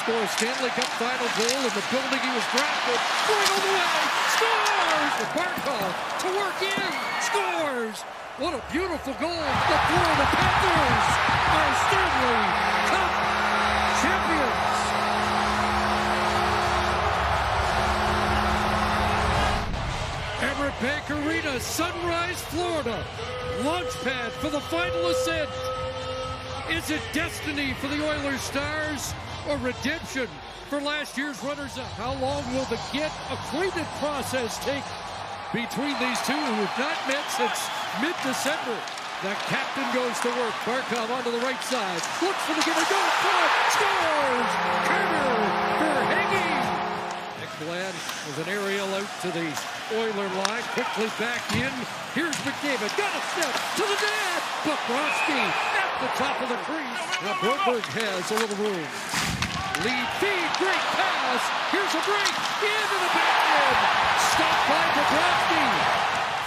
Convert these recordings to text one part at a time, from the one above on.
score a Stanley Cup Final goal in the building he was drafted. Going all the way, scores! With Barkov to work in, scores! What a beautiful goal! The Florida Panthers are Stanley Cup champions! Everett Bank Arena, Sunrise, Florida. Launchpad for the final ascent. Is it destiny for the Oilers Stars or redemption for last year's runners-up? How long will the get-acquainted process take between these two who have not met since mid-December? The captain goes to work. Barkov onto the right side. Looks for the give-and-go. Scores! Carter for hanging. Ekblad with an aerial out to the Oiler line. Quickly back in. Here's McDavid. Got a step to the net. Bobrovsky at the top of the crease. Now Broberg has a little room. Lead feed. Great pass. Here's a break. Into the backhand. Stopped by Bobrovsky.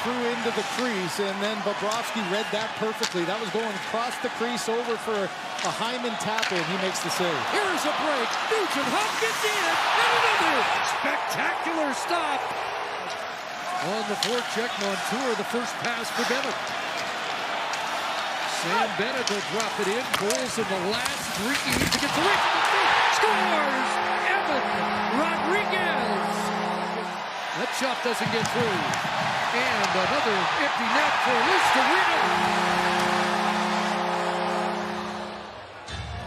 Threw into the crease, and then Bobrovsky read that perfectly. That was going across the crease over for a Hyman tap-in. He makes the save. Here's a break. Nugent Hopkins in, and another spectacular stop. On the forecheck, Montour, the first pass for Bennett. Sam Bennett will drop it in. Goals in the last three. He needs to get the reach. Scores! Evan Rodriguez. That shot doesn't get through. And another empty net for Luis Torino.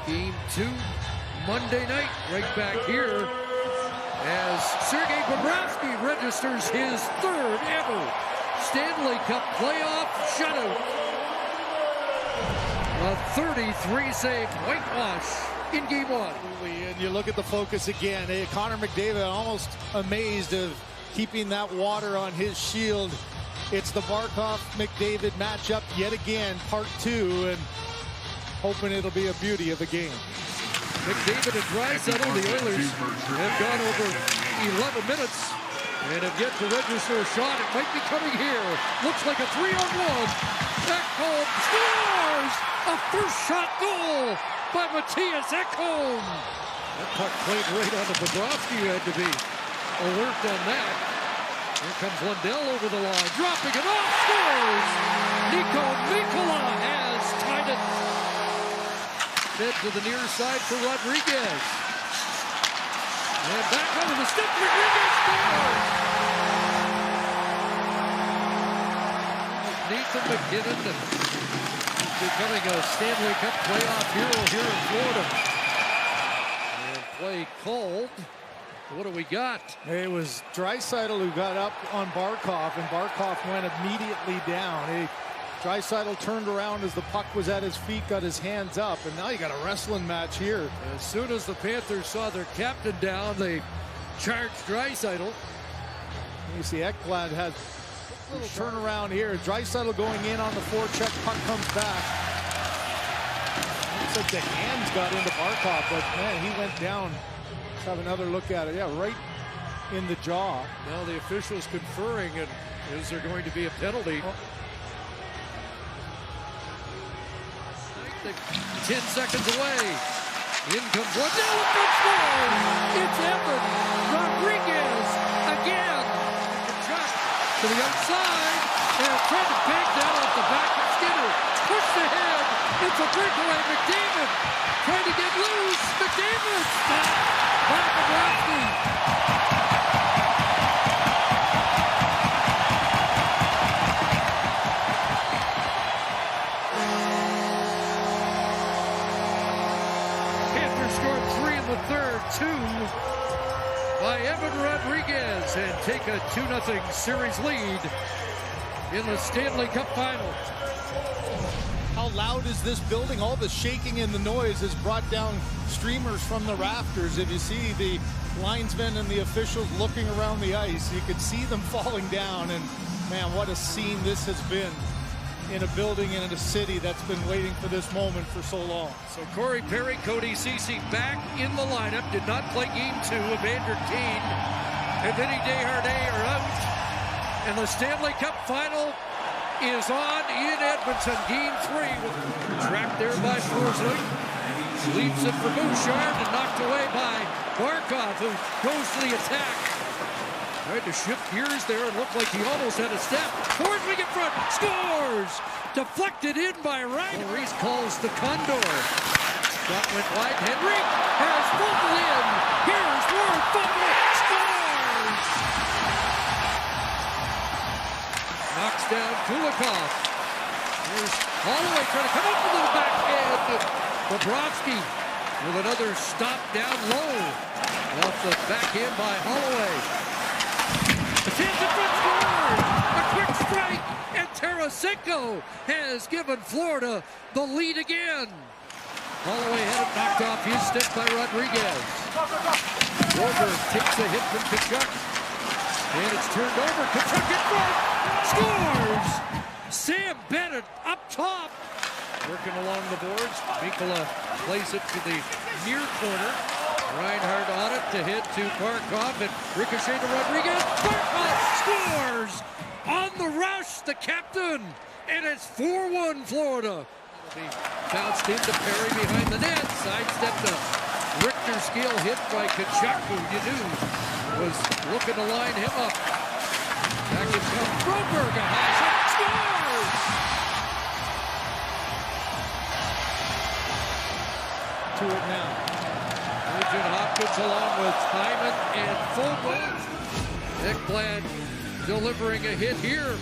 Game 2, Monday night, right back here, as Sergei Bobrovsky registers his third ever Stanley Cup playoff shutout. A 33-save whitewash in Game 1. And you look at the focus again. Connor McDavid almost amazed of keeping that water on his shield. It's the Barkov-McDavid matchup yet again, part 2, and hoping it'll be a beauty of a game. McDavid and Draisaitl, the Oilers have gone over 11 minutes and have yet to register a shot. It might be coming here. Looks like a 3-on-1. Ekholm scores! A first shot goal by Mattias Ekholm. That puck played right onto Bobrovsky. You had to be alert on that. Here comes Lundell over the line, dropping it off, scores! Nico Mikkola has tied it. Fed to the near side for Rodriguez. And back over the stick, Rodriguez scores! Nathan McKinnon becoming a Stanley Cup playoff hero here in Florida. And play called. What do we got? It was Draisaitl who got up on Barkov, and Barkov went immediately down. Draisaitl turned around as the puck was at his feet, got his hands up, and now you got a wrestling match here. As soon as the Panthers saw their captain down, they charged Draisaitl. You see Ekblad has a turn around here. Draisaitl going in on the forecheck, puck comes back. Looks like the hands got into Barkov, but man, he went down. Let's have another look at it. Yeah, right in the jaw. Now the officials conferring, and is there going to be a penalty? 10 seconds away. In comes Lundell. It's Evan Rodriguez again. To the outside. And trying to bank that off the back of Skinner. Pushed ahead. It's a breakaway. McDavid trying to get loose. McDavid stopped by Bobrovsky. Scored 3 in the third, 2 by Evan Rodriguez, and take a 2-0 series lead in the Stanley Cup Finals. How loud is this building? All the shaking and the noise has brought down streamers from the rafters. If you see the linesmen and the officials looking around the ice, you could see them falling down, and man, what a scene this has been in a building and in a city that's been waiting for this moment for so long. So Corey Perry, Cody Ceci back in the lineup. Did not play game 2. Evander Kane and Vinny Desharnais are out. And the Stanley Cup Final is on in Edmonton. Game 3. Trapped there by Forsling. Leaves it for Bouchard and knocked away by Barkov, who goes to the attack. Tried to shift gears there and looked like he almost had a step. Forsling in front, scores! Deflected in by Ryan. Reese calls the Condor. Shot went wide. Henrik has Vogel in. Here's Ward. Vogel scores! Knocks down Kulikov. Here's Holloway trying to come up with the backhand. Bobrovsky with another stop down low. Off the backhand by Holloway. The chance in front scores! A quick strike, and Tarasenko has given Florida the lead again. Holloway had it knocked off his stick by Rodriguez. Rover takes a hit from Tkachuk. And it's turned over. Tkachuk in front. Scores! Sam Bennett up top. Working along the boards. Mikkola plays it to the near corner. Reinhardt on it to hit to Barkov and ricochet to Rodriguez. Barkov scores! On the rush, the captain. And it's 4-1 Florida. He bounced into Perry behind the net. Sidestepped a Richter scale hit by Tkachuk, who you knew was looking to line him up. Back in comes Broberg, a high shot, scores! To it now. Nugent Hopkins along with Hyman and Vogel. Ekblad delivering a hit here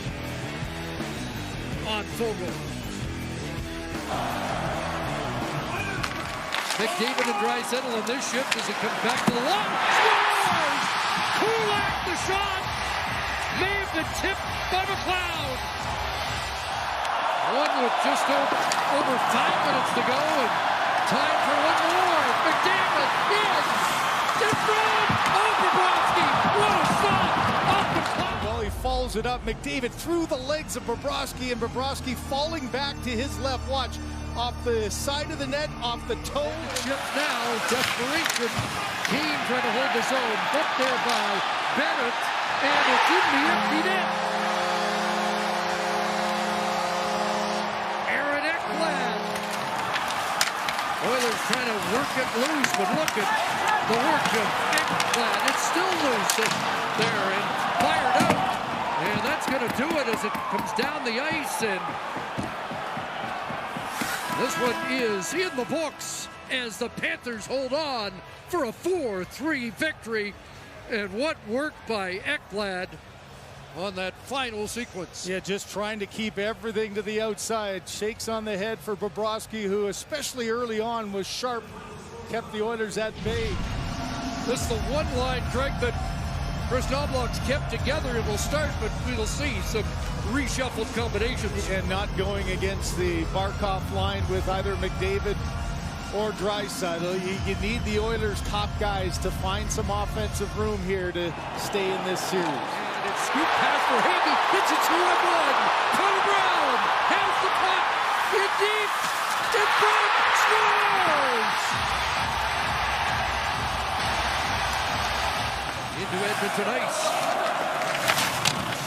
on Vogel. McDavid and Draisaitl on this shift as it comes back to the line. Scores! Kulak, the shot! May have been tipped by McLeod. One with just over 5 minutes to go, and time for one more. McDavid in front. Oh, Bobrovsky! What a shot! Off the clock. Well, he follows it up. McDavid through the legs of Bobrovsky, and Bobrovsky falling back to his left. Watch. Off the side of the net, off the toe. Chips now, desperation. Keane trying to hold his own. Up there by Bennett, and it's in the empty net. Aaron Ekblad. Oilers trying to work it loose, but look at the work of Ekblad. It's still loose there and fired out. And that's going to do it as it comes down the ice, and this one is in the books as the Panthers hold on for a 4-3 victory. And what work by Ekblad on that final sequence. Yeah, just trying to keep everything to the outside. Shakes on the head for Bobrovsky, who especially early on was sharp, kept the Oilers at bay. This is the one line, Greg, that Chris Knoblauch's kept together. It will start, but we'll see some reshuffled combinations. And not going against the Barkov line with either McDavid or Draisaitl. You need the Oilers' top guys to find some offensive room here to stay in this series. And it's scoop pass for Hagee. It's a 2-on-1. Connor Brown has the puck. In deep. In front. Scores! Into Edmonton ice.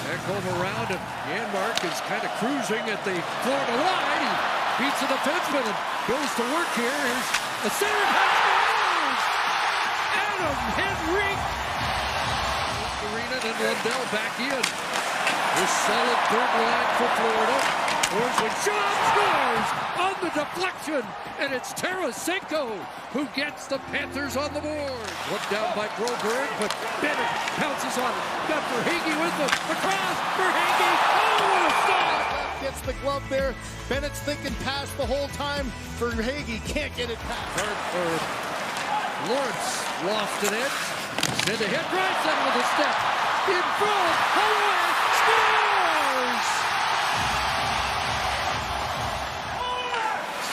Back home around, and Janmark is kind of cruising at the Florida line. He beats the defenseman and goes to work here. Here's a center pass. Adam Henrique. Arena and Lundell back in. This solid third line for Florida. Forsling shot, scores on the deflection, and it's Tarasenko who gets the Panthers on the board. Looked down by Broberg, but Bennett pounces on it. Got Verhaeghe with them. Across Verhaeghe. Oh, what a stop! Gets the glove there. Bennett's thinking pass the whole time. Verhaeghe can't get it past. Lawrence lofted it. Send ahead, Draisaitl with a step. In front, Holloway scores!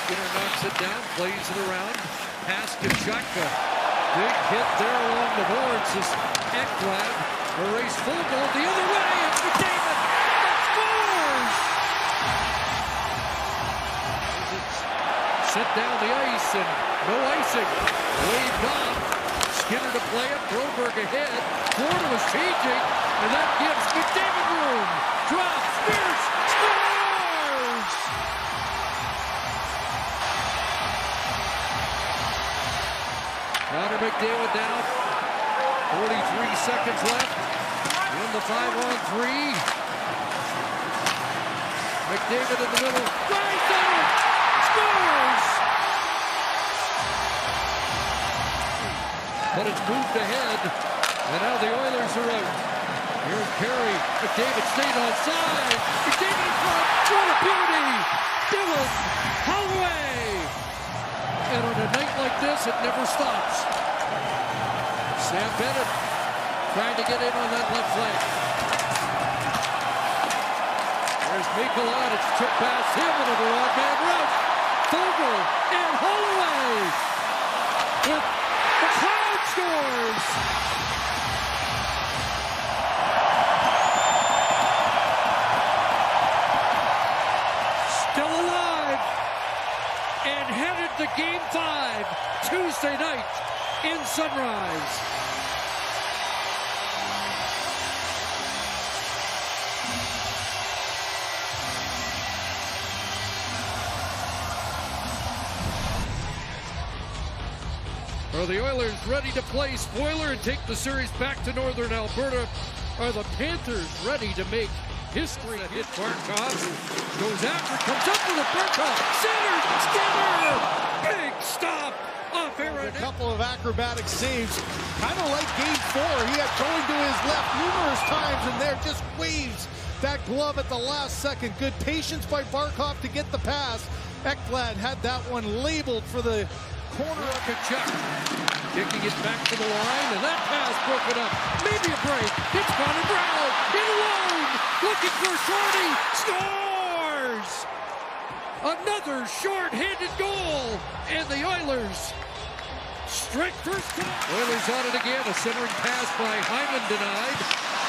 Skinner knocks it down, plays it around. Pass Tkachuk. Big hit there along the boards as Ekblad erased Vogel the other way. It's McDavid that scores! Set down the ice and no icing. Waved off. Skinner to play it. Broberg ahead. Florida was changing, and that gives McDavid room. Drops. Spears. Scores! Connor McDavid down. 43 seconds left in the 5-on-3. McDavid in the middle. Right center. Scores! But it's moved ahead. And now the Oilers are out. Here's Perry. McDavid stayed onside. McDavid in front. What a beauty! Dylan Holloway! And on a night like this, it never stops. Sam Bennett trying to get in on that left flank. There's Mikulon. It's tripped past him into the wrong man route. Vogel and Holloway. With the crowd scores. Still alive and headed to Game 5 Tuesday night in Sunrise. Are the Oilers ready to play spoiler and take the series back to Northern Alberta? Are the Panthers ready to make history? That hit Barkov, goes after, comes up with a Barkov, center, Skinner! Big stop off Aaron. A couple of acrobatic saves, kind of like Game 4. He had going to his left numerous times, and there just waves that glove at the last second. Good patience by Barkov to get the pass. Ekblad had that one labeled for the corner. Kachuk kicking it back to the line, and that pass broken up. Maybe a break. It's Connor Brown in alone, looking for Shorty. Scores! Another short-handed goal, and the Oilers strike first. Oilers on it again. A centering pass by Hyman denied.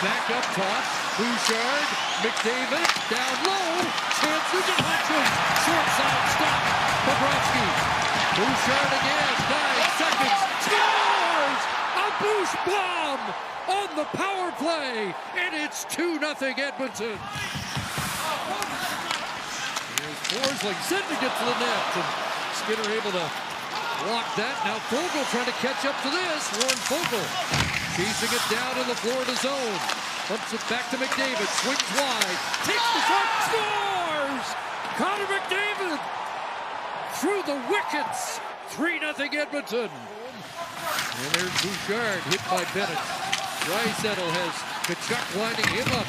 Back up top. Bouchard, McDavid down low. Chance to get Hutchins. Short side stop. Bobrovsky. Bouchard again, 9 seconds, scores! A Bouch bomb on the power play, and it's 2-0 Edmonton. Here's Forsling sending it to the net, and Skinner able to block that. Now Vogel trying to catch up to this. Warren Vogel chasing it down in the Florida zone. Pumps it back to McDavid, swings wide, takes the shot, scores! Connor McDavid! Through the wickets, 3-0 Edmonton. And there's Bouchard, hit by Bennett. Draisaitl has Kachuk winding him up.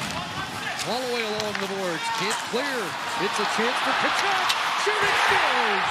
Holloway along the boards, can't clear. It's a chance for Kachuk. Shooting scores!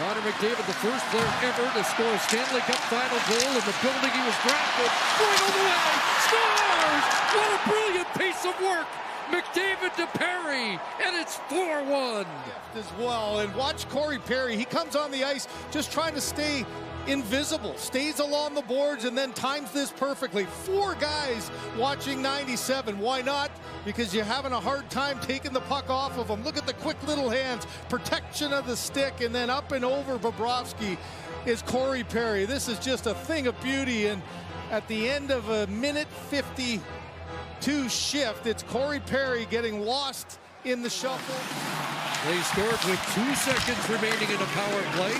Connor McDavid, the first player ever to score a Stanley Cup Final goal in the building he was drafted. Going all the way, scores! What a brilliant piece of work! McDavid to Perry, and it's 4-1. As well, and watch Corey Perry. He comes on the ice just trying to stay invisible, stays along the boards, and then times this perfectly. 4 guys watching 97. Why not? Because you're having a hard time taking the puck off of them. Look at the quick little hands, protection of the stick, and then up and over Bobrovsky is Corey Perry. This is just a thing of beauty, and at the end of a minute 52 shift, it's Corey Perry getting lost in the shuffle. They scored with 2 seconds remaining in a power play.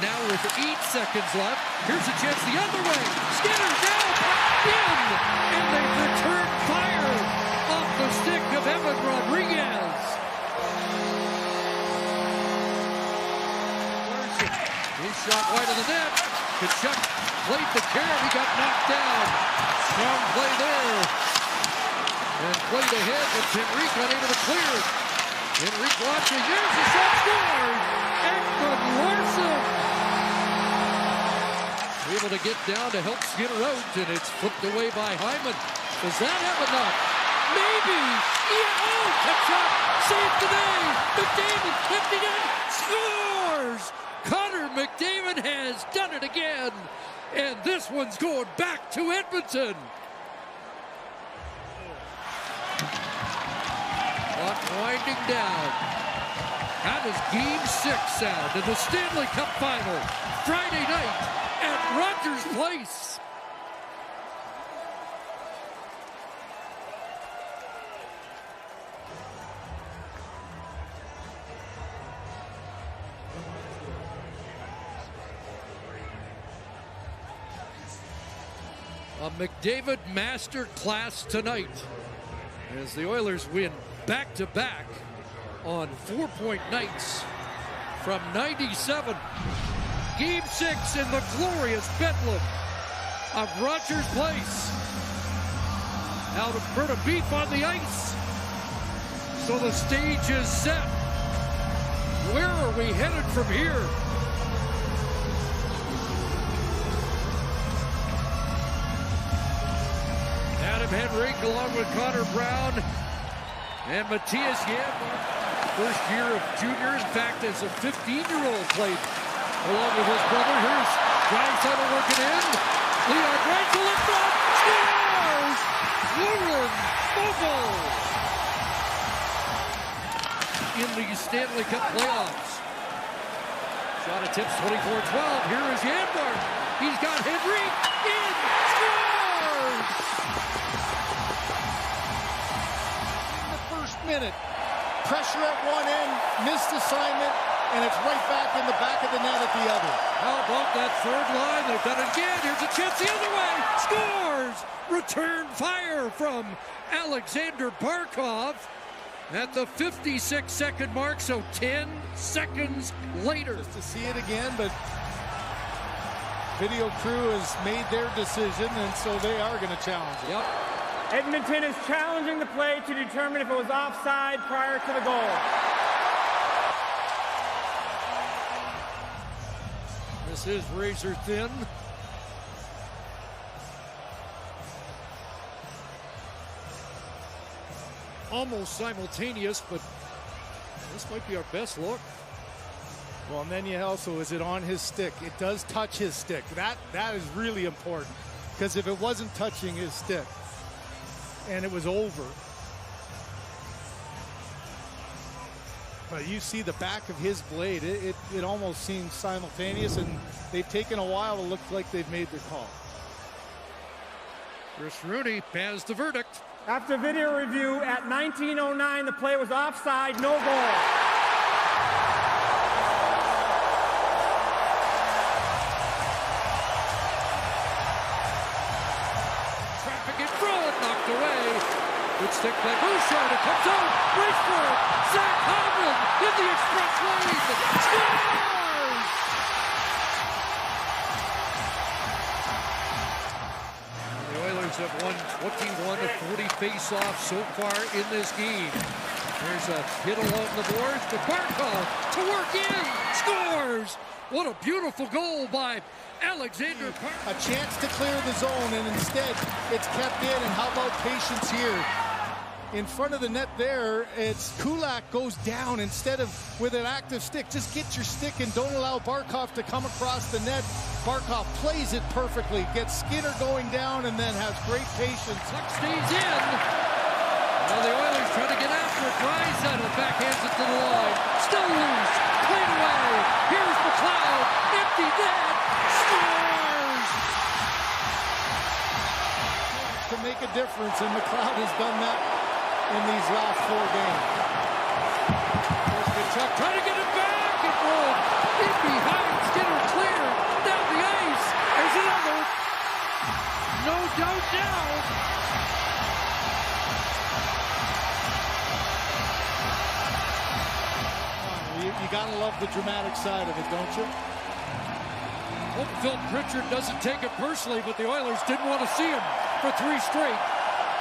Now with 8 seconds left, here's a chance the other way. Skinner down, in, and they've returned fire off the stick of Evan Rodriguez. His shot wide of the net. Kachuk played the carry, he got knocked down. Strong play there. And played ahead, but Henrique unable to clear it. Henrique launching, here's the shot, scored! Ekman Larsson able to get down to help Skinner out, and it's flipped away by Hyman. Does that have enough? Maybe! Yeah, oh, Kachuk, save today! McDavid, lifting it, scores! Connor McDavid has done it again, and this one's going back to Edmonton. Clock winding down. How does Game 6 sound in the Stanley Cup Final Friday night at Rogers Place? A McDavid master class tonight as the Oilers win back-to-back on 4-point nights from 97. Game 6 in the glorious Bedlam of Rogers Place. Now to Alberta Beef on the ice. So the stage is set. Where are we headed from here? Adam Henrique along with Connor Brown and Matthias Janmark. First year of junior, in fact, as a 15-year-old played along with his brother. Here's Draisaitl working in. Leon Draisaitl in front. Scores! Lauren Vogel in the Stanley Cup playoffs. Shot attempts 24-12. Here is Janmark. He's got Henrique in. Scores! In the first minute, pressure at one end, missed assignment, and it's right back in the back of the net at the other. How about that third line? They've done it again. Here's a chance the other way. Scores! Return fire from Aleksander Barkov at the 56-second mark, so 10 seconds later. Just to see it again, but video crew has made their decision, and so they are going to challenge it. Yep. Edmonton is challenging the play to determine if it was offside prior to the goal. This is razor thin. Almost simultaneous, but this might be our best look. Well, and then you also, is it on his stick? It does touch his stick. That is really important, because if it wasn't touching his stick and it was over, but you see the back of his blade, it almost seems simultaneous, and they've taken a while to look like they've made their call. Chris Rooney has the verdict. After video review at 19:09, the play was offside, no goal. Traffic in front, knocked away. Good stick by Bouchard, it comes out, race for it. Zach Hyman in the express lane, scores! The Oilers have won 21 of 40 face-offs so far in this game. There's a hit along the boards, but Barkov to work in, scores! What a beautiful goal by Aleksander Barkov. A chance to clear the zone, and instead it's kept in, and how about patience here? In front of the net there, it's Kulak goes down instead of with an active stick. Just get your stick and don't allow Barkov to come across the net. Barkov plays it perfectly, gets Skinner going down, and then has great patience. Puck stays in. Now the Oilers trying to get after it. Draisaitl backhands it to the line. Still loose. Played away. Here's McLeod. Empty net. Scores! To make a difference, and McLeod has done that in these last 4 games. Here's Kachuk trying to get it back. It rolled in behind. Skinner clear. Down the ice. There's another. No doubt now. You gotta love the dramatic side of it, don't you? Hope Phil Pritchard doesn't take it personally, but the Oilers didn't want to see him for 3 straight.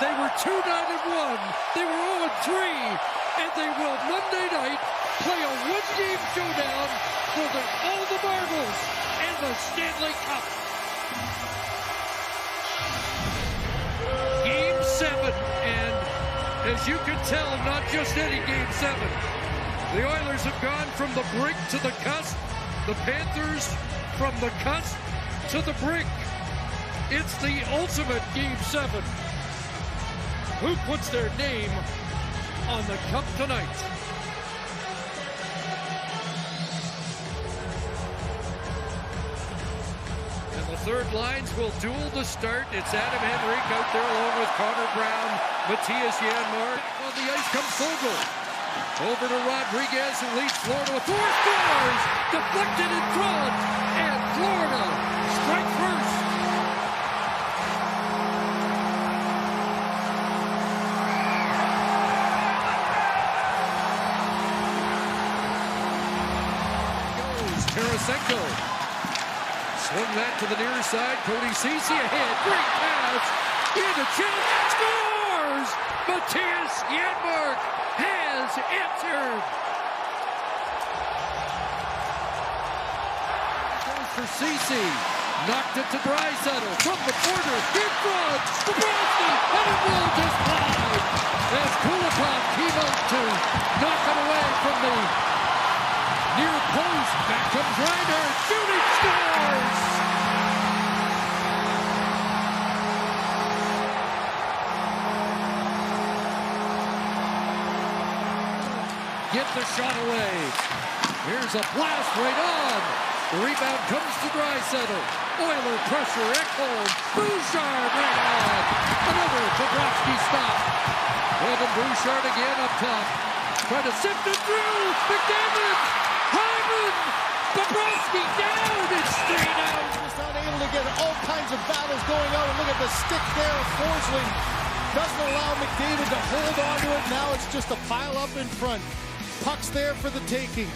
They were 2-9-1. They were 0-3, and they will Monday night play a one-game showdown for all the marbles and the Stanley Cup. Game 7, and as you can tell, not just any Game 7. The Oilers have gone from the brink to the cusp. The Panthers from the cusp to the brink. It's the ultimate Game 7. Who puts their name on the cup tonight? And the third lines will duel to start. It's Adam Henrique out there along with Connor Brown, Matthias Janmark. On the ice comes Vogel. Over to Rodriguez, who leads Florida with 4 scores. Deflected in front, and Florida strike first. Tarasenko. Swung that to the near side. Cody Ceci ahead. Great pass. In the chest. Scores! Mattias Janmark has answered. Goes for Ceci. Knocked it to Draisaitl. From the corner. In front. Bobrovsky. And it will just fly. As Kulikov came out to knock it away from the near post. Back comes Reiner. Shooting, scores! Get the shot away. Here's a blast right on. The rebound comes to Draisaitl. Oiler pressure. Ekholm. Bouchard right on. Another Bobrovsky stop. Evan Bouchard again up top. Trying to sift it through. McDavid. Hyman. Bobrovsky down and straight out. Just not able to get all kinds of battles going on. And look at the stick there. Forsling doesn't allow McDavid to hold on to it. Now it's just a pile up in front. Puck's there for the taking.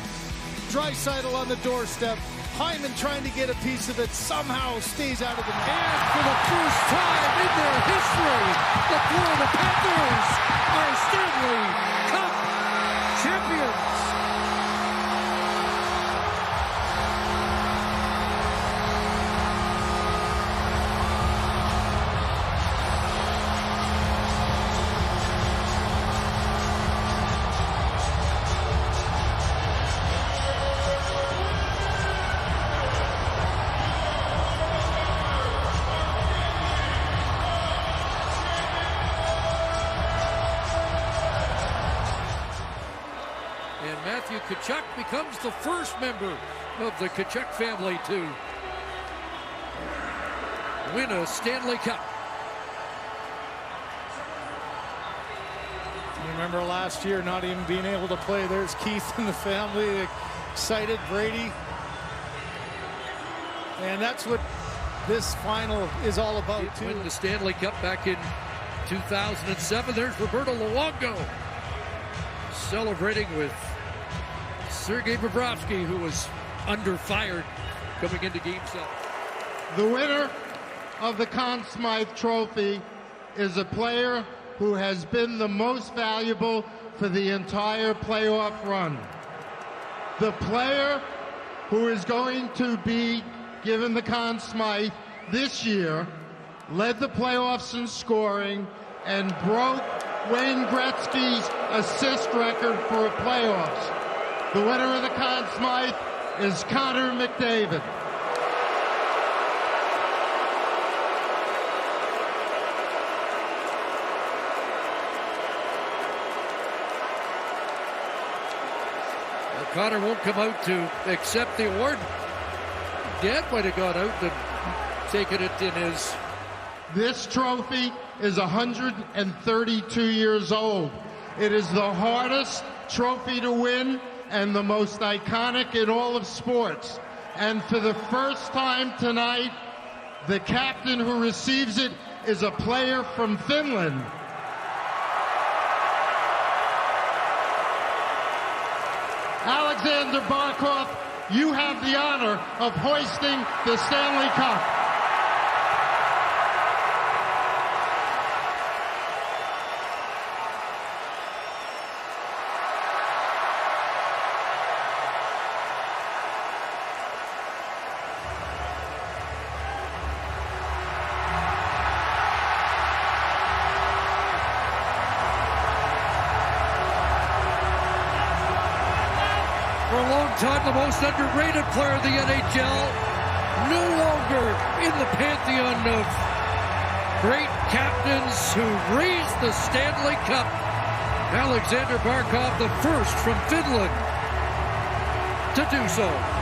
Draisaitl on the doorstep. Hyman trying to get a piece of it. Somehow stays out of the net. And for the first time in their history, the Florida Panthers are Stanley Cup champions. And Matthew Tkachuk becomes the first member of the Tkachuk family to win a Stanley Cup. You remember last year not even being able to play. There's Keith and the family excited, Brady. And that's what this final is all about, too. Win the Stanley Cup back in 2007. There's Roberto Luongo celebrating with Sergei Bobrovsky, who was under fire coming into Game 7. The winner of the Conn Smythe Trophy is a player who has been the most valuable for the entire playoff run. The player who is going to be given the Conn Smythe this year led the playoffs in scoring and broke Wayne Gretzky's assist record for playoffs. The winner of the Conn Smythe is Connor McDavid. Well, Connor won't come out to accept the award. Dad might have gone out and taken it in his. This trophy is 132 years old. It is the hardest trophy to win and the most iconic in all of sports. And for the first time tonight, the captain who receives it is a player from Finland. Aleksander Barkov, you have the honor of hoisting the Stanley Cup. For a long time, the most underrated player of the NHL, no longer in the pantheon of great captains who raised the Stanley Cup. Aleksander Barkov, the first from Finland to do so.